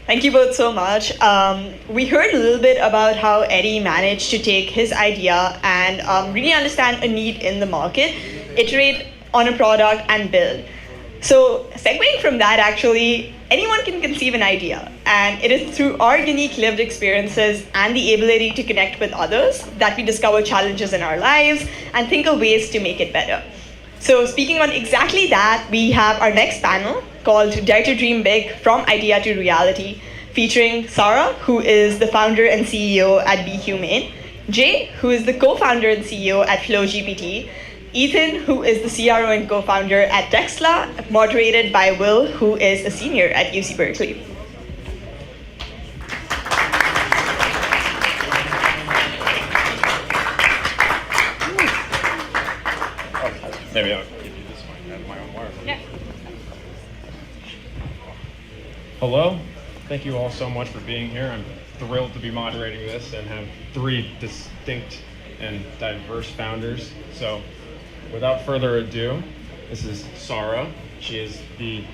Thank you both so much. We heard a little bit about how Eddie managed to take his idea and really understand a need in the market, iterate on a product, and build. So, segueing from that, actually, anyone can conceive an idea, and it is through our unique lived experiences and the ability to connect with others that we discover challenges in our lives and think of ways to make it better. So, speaking on exactly that, we have our next panel called Dare to Dream Big From Idea to Reality, featuring Sara, who is the founder and CEO at Be Humane, Jay, who is the co founder and CEO at FlowGPT, Ethan, who is the CRO and co-founder at Textla, moderated by Will, who is a senior at UC Berkeley. Maybe I'll give you this one. I have my own wire. Yeah. Hello. Thank you all so much for being here. I'm thrilled to be moderating this and have three distinct and diverse founders. So, without further ado, this is Sara. She is the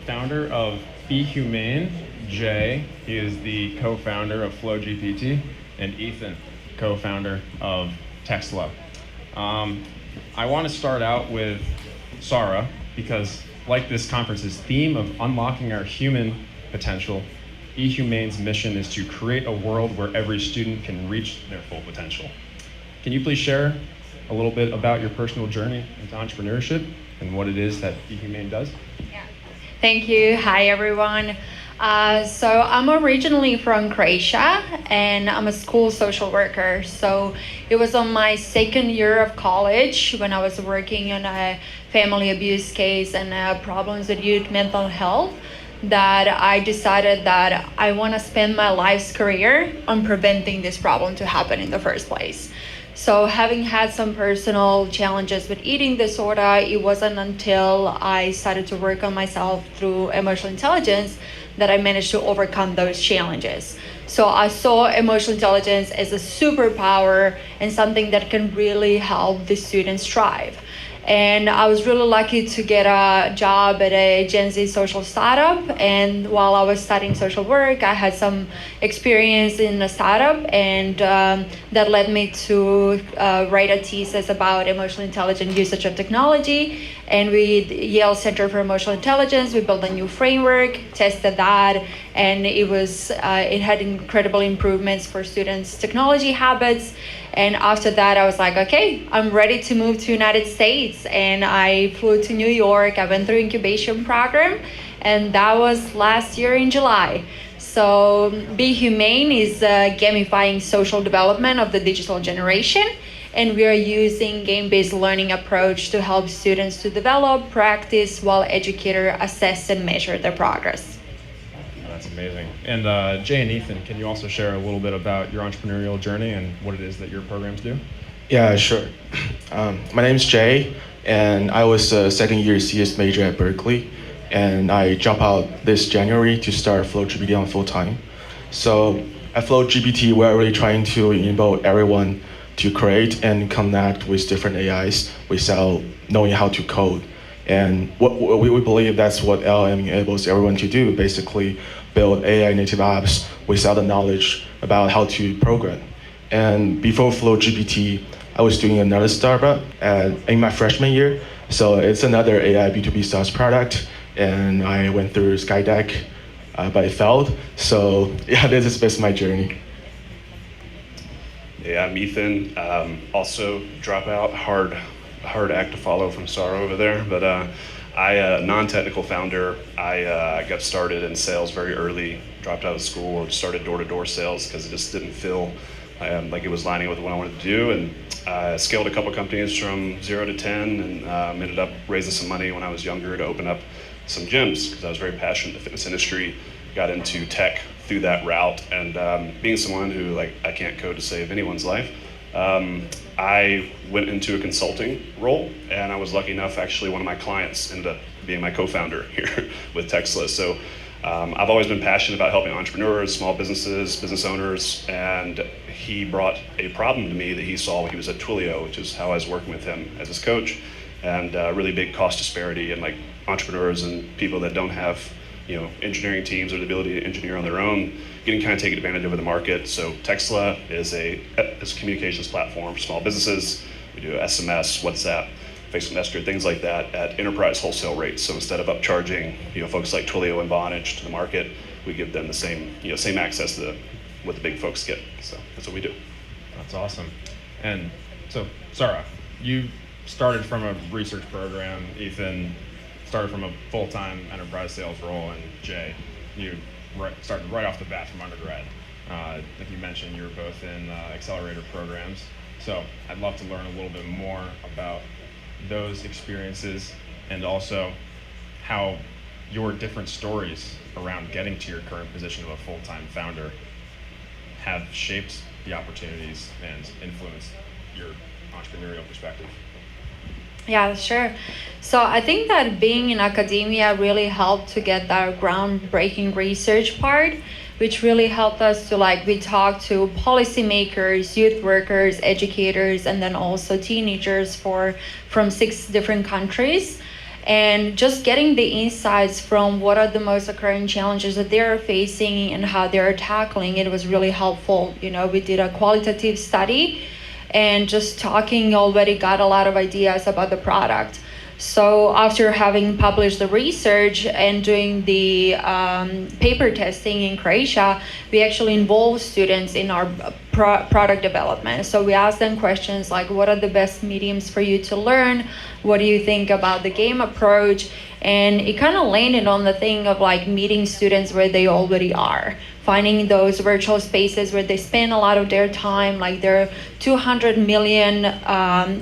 founder of Be Humane. Jay, he is the co-founder of FlowGPT, and Ethan, co-founder of Textla. I want to start out with Sara because, like this conference's theme of unlocking our human potential, Be Humane's mission is to create a world where every student can reach their full potential. Can you please share a little bit about your personal journey into entrepreneurship and what it is that Be Humane does? Yeah. Thank you. Hi, everyone. So I'm originally from Croatia, and I'm a school social worker. So it was on my second year of college when I was working on a family abuse case and problems with youth mental health that I decided that I want to spend my life's career on preventing this problem to happen in the first place. So having had some personal challenges with eating disorder, it wasn't until I started to work on myself through emotional intelligence that I managed to overcome those challenges. So I saw emotional intelligence as a superpower and something that can really help the students thrive. And I was really lucky to get a job at a Gen Z social startup. And while I was studying social work, I had some experience in a startup, and that led me to write a thesis about emotional intelligent usage of technology. And with Yale Center for Emotional Intelligence, we built a new framework, tested that, and it had incredible improvements for students' technology habits. And after that, I was like, okay, I'm ready to move to United States. And I flew to New York. I went through incubation program, and that was last year in July. So Be Humane is gamifying social development of the digital generation. And we are using game-based learning approach to help students to develop, practice, while educators assess and measure their progress. That's amazing. And Jay and Ethan, can you also share a little bit about your entrepreneurial journey and what it is that your programs do? Yeah, sure. My name is Jay, and I was a second year CS major at Berkeley, and I dropped out this January to start FlowGPT on full time. So at FlowGPT, we're really trying to enable everyone to create and connect with different AIs without knowing how to code. And we believe that's what LLM enables everyone to do, basically build AI native apps without the knowledge about how to program. And before FlowGPT, I was doing another startup in my freshman year. So it's another AI B2B SaaS product. And I went through Skydeck, but it failed. So yeah, this is basically my journey. Yeah, I'm Ethan. Also dropout, hard act to follow from Sara over there. But I, non-technical founder, I got started in sales very early, dropped out of school and started door-to-door sales because it just didn't feel like it was lining up with what I wanted to do. And scaled a couple companies from 0 to 10 and ended up raising some money when I was younger to open up some gyms because I was very passionate in the fitness industry, got into tech through that route. And being someone who I can't code to save anyone's life, I went into a consulting role, and I was lucky enough, actually, one of my clients ended up being my co-founder here with Textla. So I've always been passionate about helping entrepreneurs, small businesses, business owners, and he brought a problem to me that he saw when he was at Twilio, which is how I was working with him as his coach, and really big cost disparity and entrepreneurs and people that don't have engineering teams or the ability to engineer on their own, getting kind of taken advantage of the market. So Textla is a communications platform for small businesses. We do SMS, WhatsApp, Facebook Messenger, things like that at enterprise wholesale rates. So instead of upcharging folks like Twilio and Vonage to the market, we give them the same access to what the big folks get. So that's what we do. That's awesome. And so, Sara, you started from a research program. Ethan started from a full-time enterprise sales role, and Jay, you started right off the bat from undergrad. Like you mentioned, you were both in accelerator programs. So I'd love to learn a little bit more about those experiences and also how your different stories around getting to your current position of a full-time founder have shaped the opportunities and influenced your entrepreneurial perspective. Yeah, sure. So I think that being in academia really helped to get that groundbreaking research part, which really helped us to we talked to policymakers, youth workers, educators, and then also teenagers from 6 different countries. And just getting the insights from what are the most occurring challenges that they're facing and how they're tackling it was really helpful. We did a qualitative study, and just talking already got a lot of ideas about the product. So after having published the research and doing the paper testing in Croatia, we actually involved students in our product development. So we asked them questions like, what are the best mediums for you to learn? What do you think about the game approach? And it kind of landed on the thing of meeting students where they already are, finding those virtual spaces where they spend a lot of their time. There are 200 million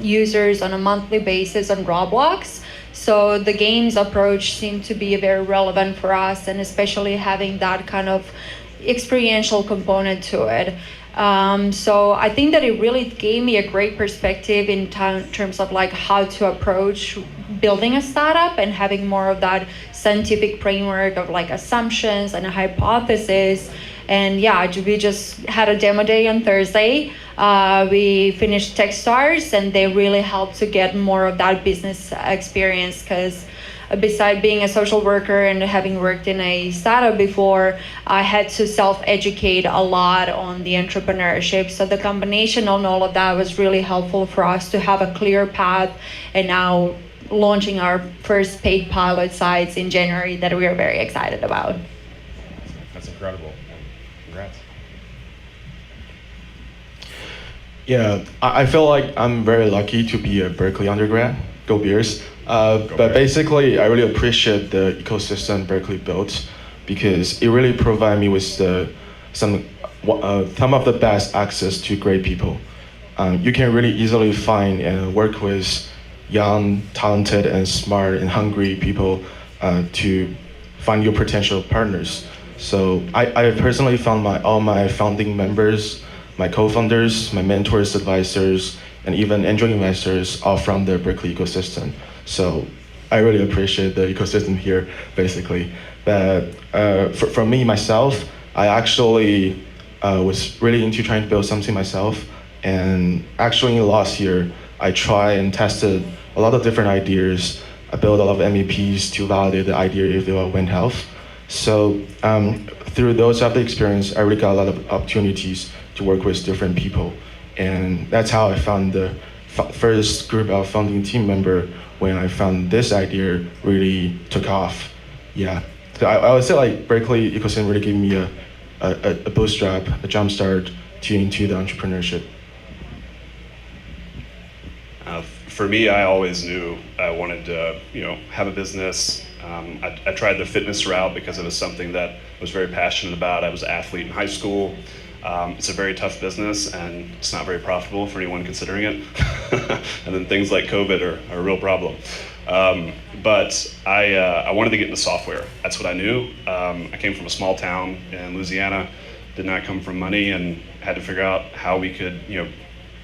users on a monthly basis on Roblox. So the games approach seemed to be very relevant for us, and especially having that kind of experiential component to it. So I think that it really gave me a great perspective in terms of how to approach building a startup and having more of that scientific framework of assumptions and a hypothesis. And yeah, we just had a demo day on Thursday. We finished Techstars, and they really helped to get more of that business experience, because besides being a social worker and having worked in a startup before, I had to self-educate a lot on the entrepreneurship. So the combination on all of that was really helpful for us to have a clear path, and now launching our first paid pilot sites in January that we are very excited about. That's incredible. Congrats. Yeah, I feel like I'm very lucky to be a Berkeley undergrad. Go Bears. But basically, I really appreciate the ecosystem Berkeley built, because it really provided me with some of the best access to great people. You can really easily find and work with young, talented, and smart and hungry people to find your potential partners. So I personally found all my founding members, my co-founders, my mentors, advisors, and even angel investors all from the Berkeley ecosystem. So I really appreciate the ecosystem here, basically. But for me, myself, I actually was really into trying to build something myself. And actually last year, I tried and tested a lot of different ideas. I built a lot of MEPs to validate the idea if they went health. So through those type of experience, I really got a lot of opportunities to work with different people. And that's how I found the first group of founding team member when I found this idea really took off. Yeah, so I would say Berkeley ecosystem really gave me a bootstrap, a jump start into the entrepreneurship. For me, I always knew I wanted to, have a business. I tried the fitness route because it was something that I was very passionate about. I was an athlete in high school. It's a very tough business, and it's not very profitable for anyone considering it. And then things like COVID are a real problem. But I wanted to get into software. That's what I knew. I came from a small town in Louisiana, did not come from money, and had to figure out how we could,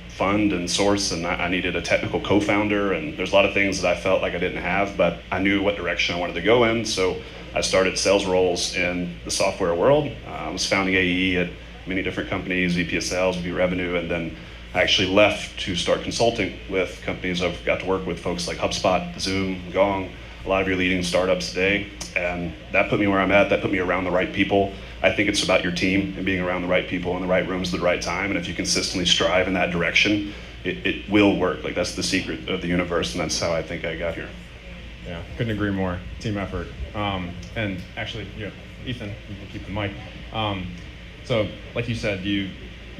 fund and source, and I needed a technical co-founder, and there's a lot of things that I felt like I didn't have, but I knew what direction I wanted to go in, so I started sales roles in the software world. I was founding AE at many different companies, VP of sales, VP revenue, and then I actually left to start consulting with companies. I've got to work with folks like HubSpot, Zoom, Gong, a lot of your leading startups today. And that put me where I'm at. That put me around the right people. I think it's about your team and being around the right people in the right rooms at the right time. And if you consistently strive in that direction, it will work. Like, that's the secret of the universe, and that's how I think I got here. Yeah, couldn't agree more. Team effort. And actually, Ethan, you can keep the mic. So, like you said, you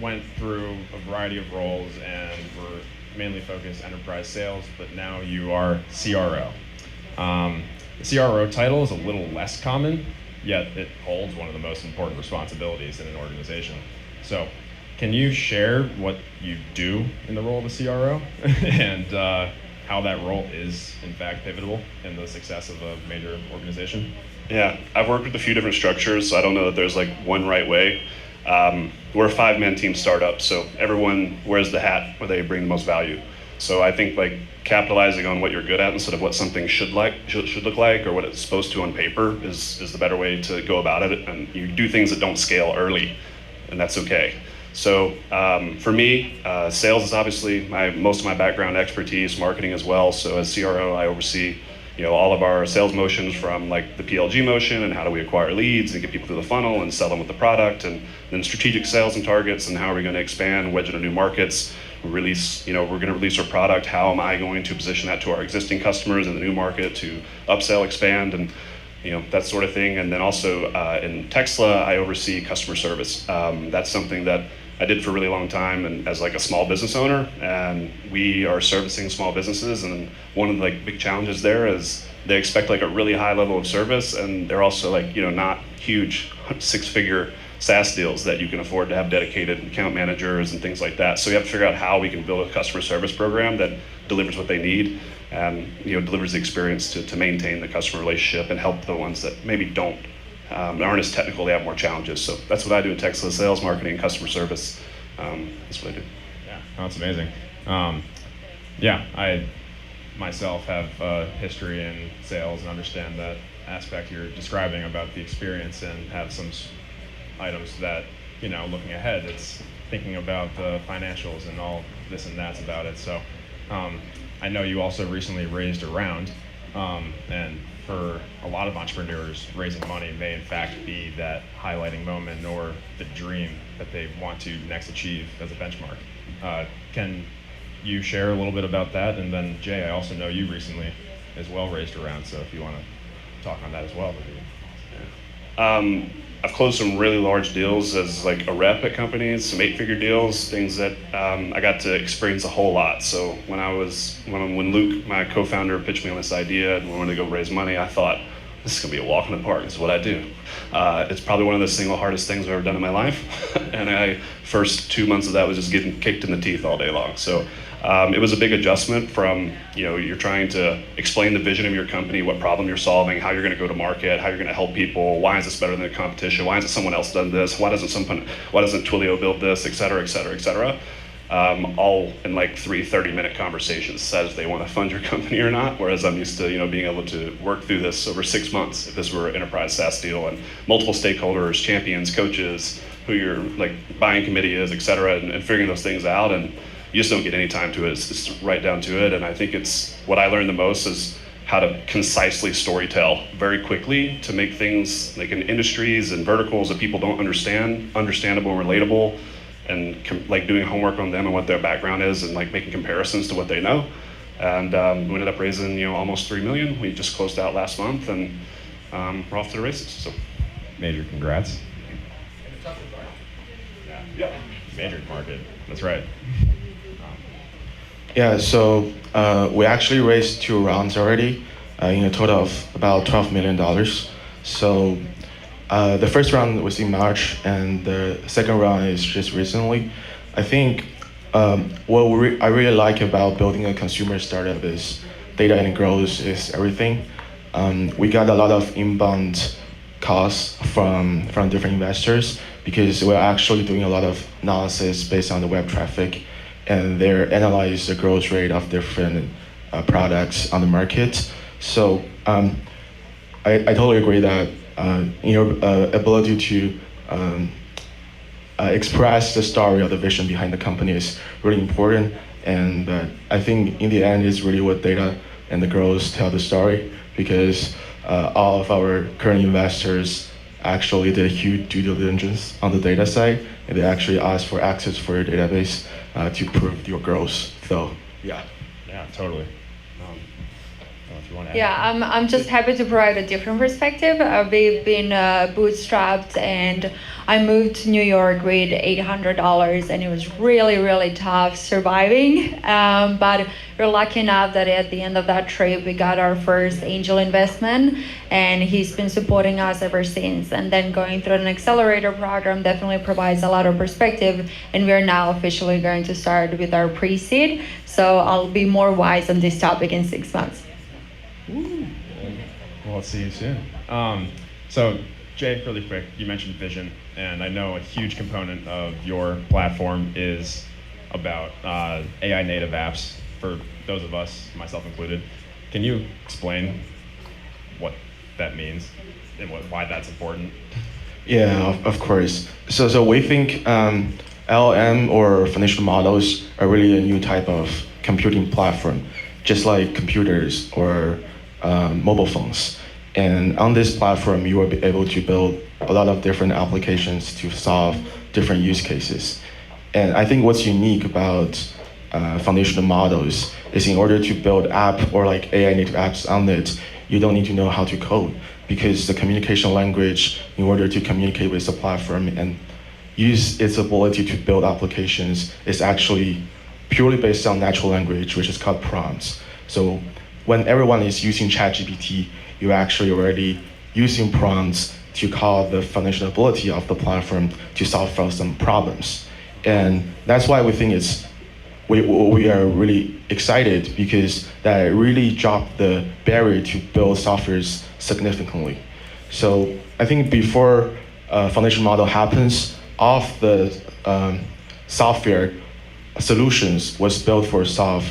went through a variety of roles and were mainly focused enterprise sales, but now you are CRO. The CRO title is a little less common, yet it holds one of the most important responsibilities in an organization. So, can you share what you do in the role of a CRO and how that role is, in fact, pivotal in the success of a major organization? Yeah, I've worked with a few different structures, so I don't know that there's like one right way. We're a 5-man team startup, so everyone wears the hat where they bring the most value. So I think like capitalizing on what you're good at instead of what something should look like or what it's supposed to on paper is the better way to go about it. And you do things that don't scale early, and that's okay. So for me, sales is obviously most of my background expertise, marketing as well. So as CRO, I oversee all of our sales motions, from like the PLG motion and how do we acquire leads and get people through the funnel and sell them with the product, and then strategic sales and targets and how are we going to expand, wedge into new markets, release, we're going to release our product. How am I going to position that to our existing customers in the new market to upsell, expand, and that sort of thing. And then also in Textla, I oversee customer service. That's something that I did for a really long time, and as like a small business owner, and we are servicing small businesses, and one of the like big challenges there is they expect like a really high level of service, and they're also like not huge 6-figure SaaS deals that you can afford to have dedicated account managers and things like that. So you have to figure out how we can build a customer service program that delivers what they need and delivers the experience to maintain the customer relationship and help the ones that maybe aren't as technical, they have more challenges. So that's what I do in Textla: sales, marketing, customer service. That's what I do. Yeah, that's amazing. I myself have history in sales and understand that aspect you're describing about the experience, and have some items that, looking ahead, it's thinking about the financials and all this and that's about it. So I know you also recently raised a round, and for a lot of entrepreneurs, raising money may in fact be that highlighting moment or the dream that they want to next achieve as a benchmark. Can you share a little bit about that? And then Jay, I also know you recently as well raised a round, so if you want to talk on that as well. I've closed some really large deals as like a rep at companies, some 8-figure deals, things that I got to experience a whole lot. So when Luke, my co-founder, pitched me on this idea and we wanted to go raise money, I thought, this is gonna be a walk in the park. This is what I do. It's probably one of the single hardest things I've ever done in my life. And first 2 months of that was just getting kicked in the teeth all day long. So it was a big adjustment from, you're trying to explain the vision of your company, what problem you're solving, how you're going to go to market, how you're going to help people, why is this better than the competition, why isn't someone else done this, why doesn't Twilio build this, et cetera, et cetera, et cetera. All in like 3 30-minute conversations, decide if they want to fund your company or not. Whereas I'm used to, being able to work through this over 6 months if this were an enterprise SaaS deal, and multiple stakeholders, champions, coaches, who your like buying committee is, et cetera, and figuring those things out. And you just don't get any time to it. It's right down to it. And I think it's what I learned the most is how to concisely storytell very quickly to make things like in industries and verticals that people don't understand, understandable and relatable, and like doing homework on them and what their background is, and like making comparisons to what they know. And we ended up raising almost $3 million. We just closed out last month, and we're off to the races. So, major congrats. Yeah. Major market. That's right. Yeah, so we actually raised 2 rounds already, in a total of about $12 million. So the first round was in March, and the second round is just recently. I think what I really like about building a consumer startup is data and growth is everything. We got a lot of inbound calls from different investors because we're actually doing a lot of analysis based on the web traffic, and they analyze the growth rate of different products on the market. So I totally agree that your ability to express the story or the vision behind the company is really important. And I think in the end, it's really what data and the growth tell the story. because all of our current investors actually did a huge due diligence on the data side, and they actually asked for access for your database to prove your growth. So, yeah. Yeah, totally. I don't know if you want to add Yeah, anything. I'm just happy to provide a different perspective. We've been bootstrapped, and I moved to New York with $800, and it was really, really tough surviving. But we're lucky enough that at the end of that trip, we got our first angel investment, and he's been supporting us ever since. And then going through an accelerator program definitely provides a lot of perspective, and we're now officially going to start with our pre-seed. So I'll be more wise on this topic in 6 months. Well, I'll see you soon. So, Jay, really quick, you mentioned vision, and I know a huge component of your platform is about AI native apps for those of us, myself included. Can you explain what that means and why that's important? Yeah, of course. So we think LLM or foundational models are really a new type of computing platform, just like computers or mobile phones. And on this platform, you will be able to build a lot of different applications to solve different use cases. And I think what's unique about foundational models is in order to build app or like AI native apps on it, you don't need to know how to code, because the communication language in order to communicate with the platform and use its ability to build applications is actually purely based on natural language, which is called prompts. So when everyone is using ChatGPT, you're actually already using prompts to call the foundational ability of the platform to solve for some problems. And that's why we think we are really excited, because that really dropped the barrier to build softwares significantly. So I think before foundation model happens, all of the software solutions was built for solve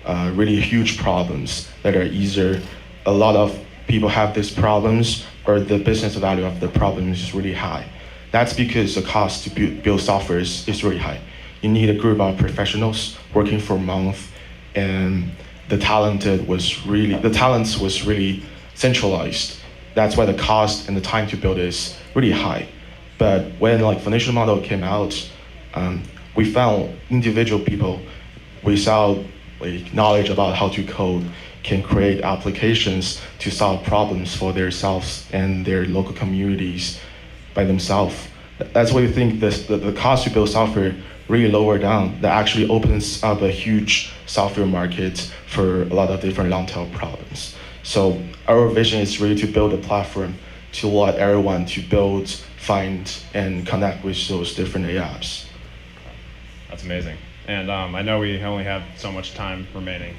really huge problems that are either a lot of people have these problems or the business value of the problem is really high. That's because the cost to build software is really high. You need a group of professionals working for a month, and the talents was really centralized. That's why the cost and the time to build is really high. But when like foundation model came out, we found individual people without like knowledge about how to code can create applications to solve problems for themselves and their local communities by themselves. That's why we think the cost to build software really lower down. That actually opens up a huge software market for a lot of different long tail problems. So our vision is really to build a platform to let everyone to build, find, and connect with those different apps. That's amazing. And I know we only have so much time remaining,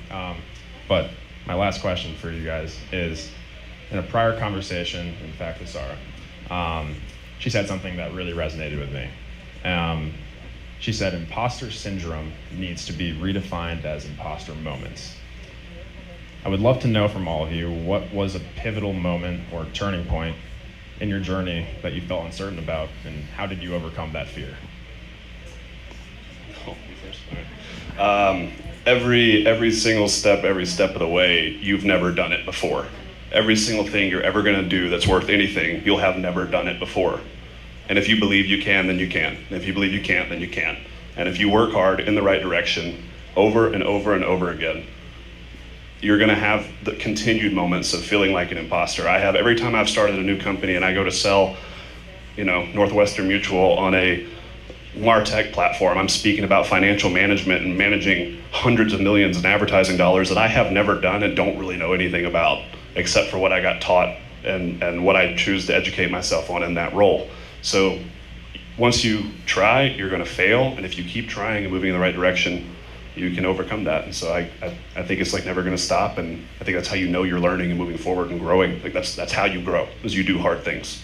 but my last question for you guys is, in a prior conversation, in fact, with Sara, she said something that really resonated with me. She said imposter syndrome needs to be redefined as imposter moments. I would love to know from all of you, what was a pivotal moment or turning point in your journey that you felt uncertain about, and how did you overcome that fear? Every single step, every step of the way, you've never done it before. Every single thing you're ever going to do that's worth anything, you'll have never done it before. And if you believe you can, then you can. And if you believe you can't, then you can't. And if you work hard in the right direction over and over and over again, you're going to have the continued moments of feeling like an imposter. I have every time I've started a new company and I go to sell, Northwestern Mutual on a MarTech platform, I'm speaking about financial management and managing hundreds of millions in advertising dollars that I have never done and don't really know anything about, except for what I got taught and what I choose to educate myself on in that role. So once you try, you're going to fail, and if you keep trying and moving in the right direction, you can overcome that. And so I think it's like never going to stop, and I think that's how you know you're learning and moving forward and growing. Like that's how you grow, is you do hard things.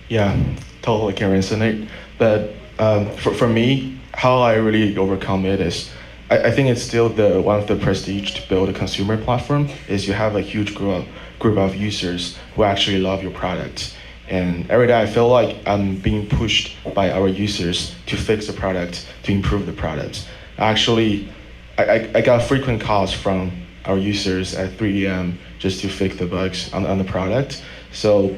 Yeah, totally can resonate. But for me, how I really overcome it is, I think it's still one of the prestige to build a consumer platform is you have a huge group of users who actually love your product. And every day I feel like I'm being pushed by our users to fix the product, to improve the product. Actually, I got frequent calls from our users at 3 a.m. just to fix the bugs on the product. So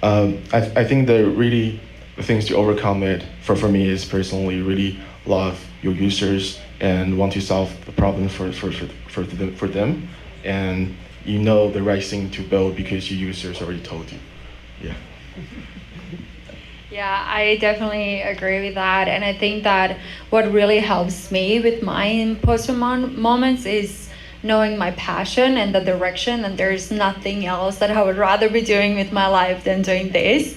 I think the things to overcome it for me is personally really love your users and want to solve the problem for them, and you know the right thing to build because your users already told you. Yeah. Yeah, I definitely agree with that. And I think that what really helps me with my imposter moments is knowing my passion and the direction, and there's nothing else that I would rather be doing with my life than doing this.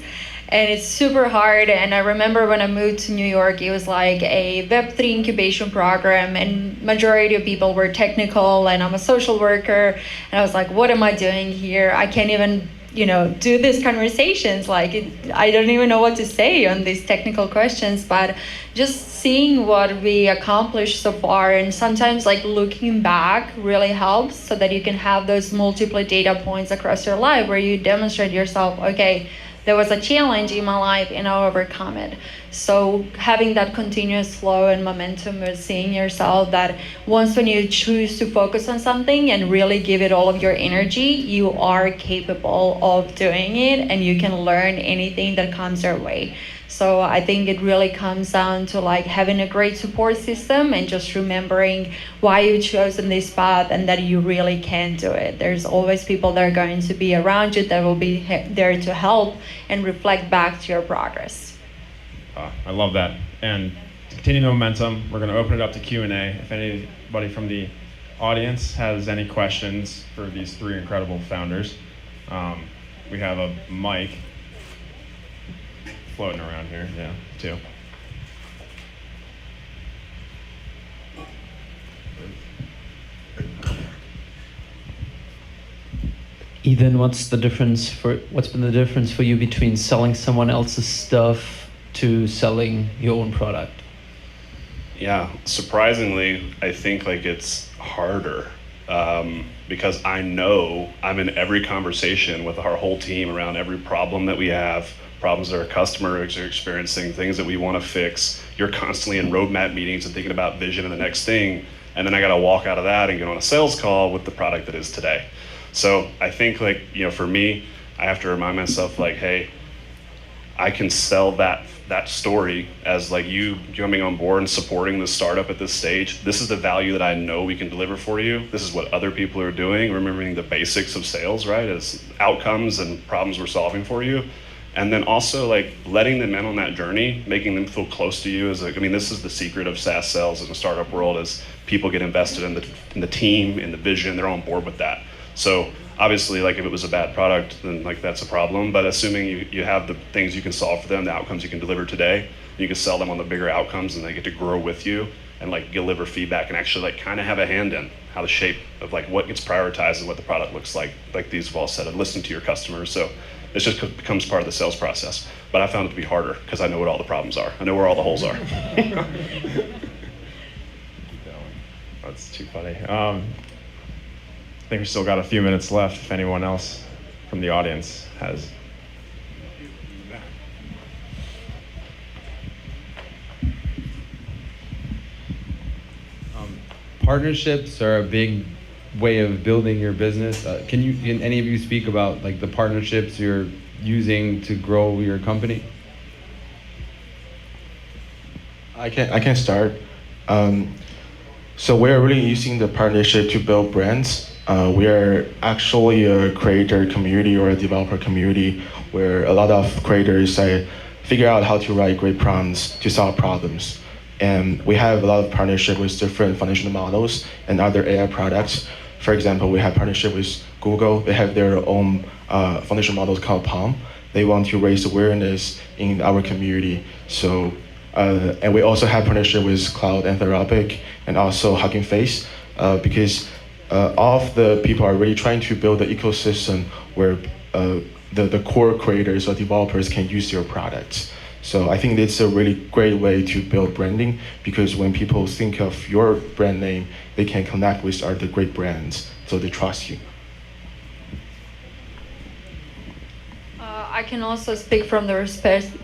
And it's super hard. And I remember when I moved to New York, it was like a Web3 incubation program, and majority of people were technical, and I'm a social worker. And I was like, what am I doing here? I can't even do these conversations. I don't even know what to say on these technical questions, but just seeing what we accomplished so far, and sometimes looking back really helps, so that you can have those multiple data points across your life where you demonstrate yourself, okay, there was a challenge in my life and I overcome it. So having that continuous flow and momentum of seeing yourself that once when you choose to focus on something and really give it all of your energy, you are capable of doing it and you can learn anything that comes your way. So I think it really comes down to having a great support system and just remembering why you chosen this path and that you really can do it. There's always people that are going to be around you that will be there to help and reflect back to your progress. I love that. And to continue the momentum, we're going to open it up to Q&A. If anybody from the audience has any questions for these three incredible founders, we have a mic floating around here, yeah, too. Ethan, what's been the difference for you between selling someone else's stuff to selling your own product? Yeah, surprisingly, I think it's harder because I know I'm in every conversation with our whole team around every problem that we have, problems that our customers are experiencing, things that we want to fix. You're constantly in roadmap meetings and thinking about vision and the next thing, and then I got to walk out of that and get on a sales call with the product that is today. So I think for me, I have to remind myself hey, I can sell that story as you coming on board and supporting the startup at this stage. This is the value that I know we can deliver for you. This is what other people are doing. Remembering the basics of sales, right? As outcomes and problems we're solving for you. And then also letting them in on that journey, making them feel close to you. This is the secret of SaaS sales in the startup world, is people get invested in the team, in the vision, they're on board with that. So obviously, if it was a bad product, then that's a problem. But assuming you have the things you can solve for them, the outcomes you can deliver today, you can sell them on the bigger outcomes, and they get to grow with you and deliver feedback and actually kind of have a hand in how the shape of what gets prioritized and what the product looks like these have all said, and listen to your customers. So it just becomes part of the sales process. But I found it to be harder because I know what all the problems are. I know where all the holes are. That's too funny. I think we still got a few minutes left if anyone else from the audience has. Partnerships are a big way of building your business. Can any of you speak about the partnerships you're using to grow your company? I can start. So we're really using the partnership to build brands. We are actually a creator community or a developer community where a lot of creators figure out how to write great prompts to solve problems. And we have a lot of partnership with different foundational models and other AI products. For example, we have partnership with Google. They have their own foundation models called Palm. They want to raise awareness in our community. So, and we also have partnership with Cloud, Anthropic, and also Hugging Face, because all of the people are really trying to build an ecosystem where the core creators or developers can use your products. So I think it's a really great way to build branding, because when people think of your brand name, they can connect with other great brands, so they trust you. I can also speak from the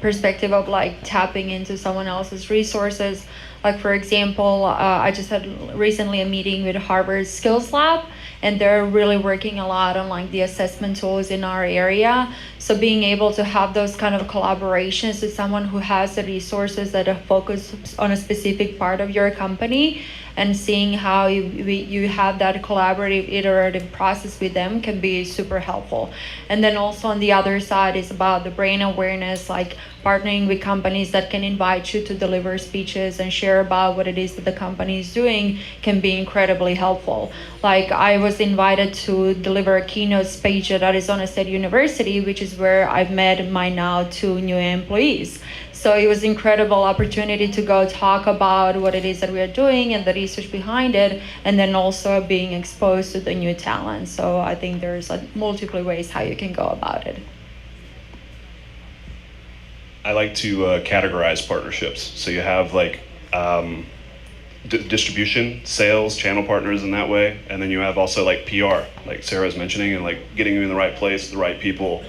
perspective of tapping into someone else's resources. For example, I just had recently a meeting with Harvard's Skills Lab, and they're really working a lot on like the assessment tools in our area. So being able to have those kind of collaborations with someone who has the resources that are focused on a specific part of your company, and seeing how you have that collaborative, iterative process with them can be super helpful. And then also on the other side is about the brand awareness, like partnering with companies that can invite you to deliver speeches and share about what it is that the company is doing can be incredibly helpful. Like I was invited to deliver a keynote speech at Arizona State University, which is where I've met my now 2 new employees. So it was an incredible opportunity to go talk about what it is that we are doing and the research behind it, and then also being exposed to the new talent. So I think there's multiple ways how you can go about it. I like to categorize partnerships. So you have like distribution, sales, channel partners in that way, and then you have also like PR, like Sara was mentioning, and like getting you in the right place, the right people,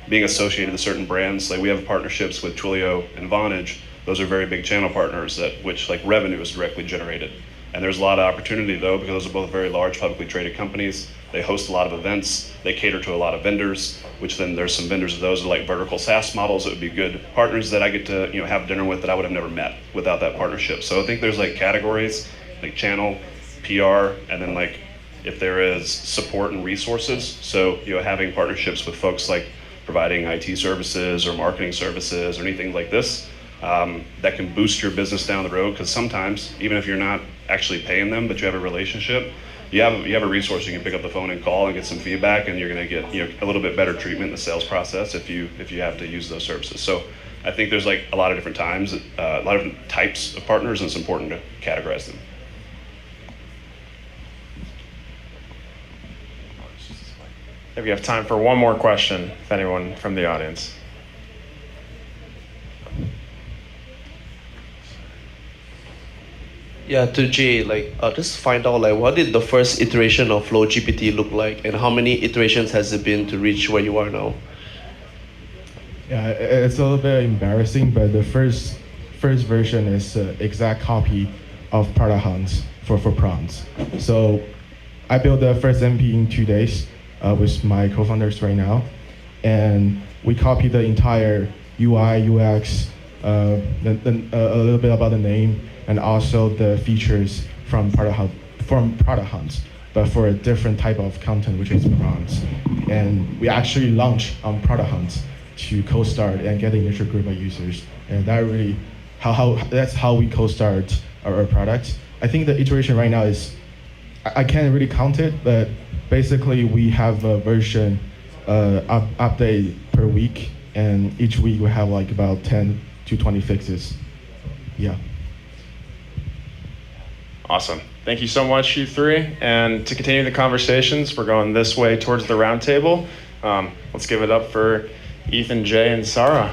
being associated with certain brands. Like we have partnerships with Twilio and Vonage. Those are very big channel partners that which like revenue is directly generated. And there's a lot of opportunity though, because those are both very large publicly traded companies. They host a lot of events. They cater to a lot of vendors, which then there's some vendors of those are like vertical SaaS models that would be good partners that I get to have dinner with that I would have never met without that partnership. So I think there's like categories, like channel, PR, and then like if there is support and resources. So having partnerships with folks like providing IT services or marketing services or anything like this that can boost your business down the road. Because sometimes, even if you're not actually paying them, but you have a relationship, you have a resource you can pick up the phone and call and get some feedback, and you're going to get a little bit better treatment in the sales process if you have to use those services. So I think there's like a lot of different times, a lot of different types of partners, and it's important to categorize them. If we have time for one more question, if anyone from the audience. Yeah, to Jay, just find out what did the first iteration of FlowGPT look like, and how many iterations has it been to reach where you are now? Yeah, it's a little bit embarrassing, but the first version is an exact copy of Product Hunt for prawns. So I built the first MP in 2 days with my co-founders right now, and we copied the entire UI, UX, a little bit about the name, and also the features from Product Hunt, but for a different type of content, which is prawns. And we actually launched on Product Hunt to co-start and get the initial group of users, and that really that's how we co-start our product. I think the iteration right now is, I can't really count it, but basically we have a version update per week, and each week we have like about 10 to 20 fixes. Yeah. Awesome. Thank you so much, you three. And to continue the conversations, we're going this way towards the round table. Let's give it up for Ethan, Jay, and Sara.